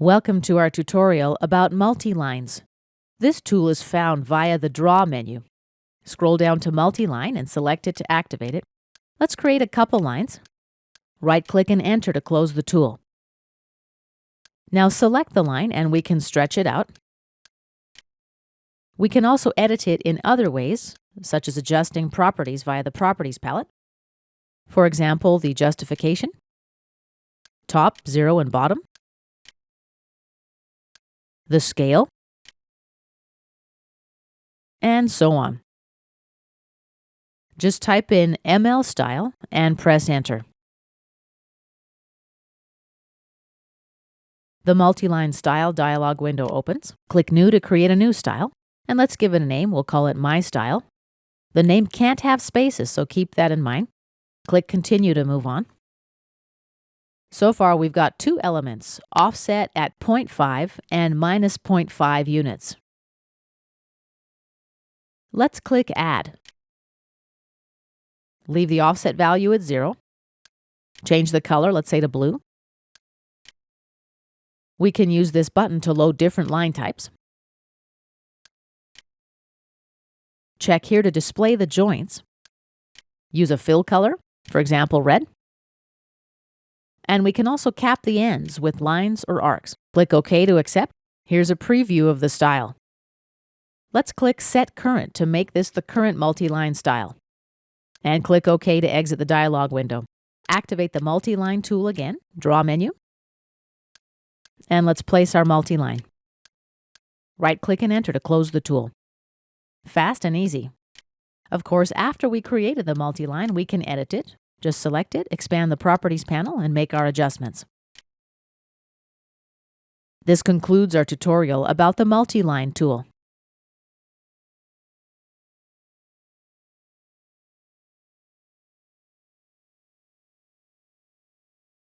Welcome to our tutorial about multi-lines. This tool is found via the Draw menu. Scroll down to Multi-Line and select it to activate it. Let's create a couple lines. Right-click and Enter to close the tool. Now select the line and we can stretch it out. We can also edit it in other ways, such as adjusting properties via the Properties palette. For example, the justification, top, zero, and bottom, the scale, and so on. Just type in ML style and press Enter. The Multi-Line Style dialog window opens. Click New to create a new style, and let's give it a name. We'll call it My Style. The name can't have spaces, so keep that in mind. Click Continue to move on. So far, we've got two elements, offset at 0.5 and minus 0.5 units. Let's click Add. Leave the offset value at 0. Change the color, let's say to blue. We can use this button to load different line types. Check here to display the joints. Use a fill color, for example, red. And we can also cap the ends with lines or arcs. Click OK to accept. Here's a preview of the style. Let's click Set Current to make this the current multi-line style. And click OK to exit the dialog window. Activate the Multi-Line tool again, Draw menu. And let's place our multi-line. Right-click and Enter to close the tool. Fast and easy. Of course, after we created the multi-line, we can edit it. Just select it, expand the Properties panel, and make our adjustments. This concludes our tutorial about the Multi-Line tool.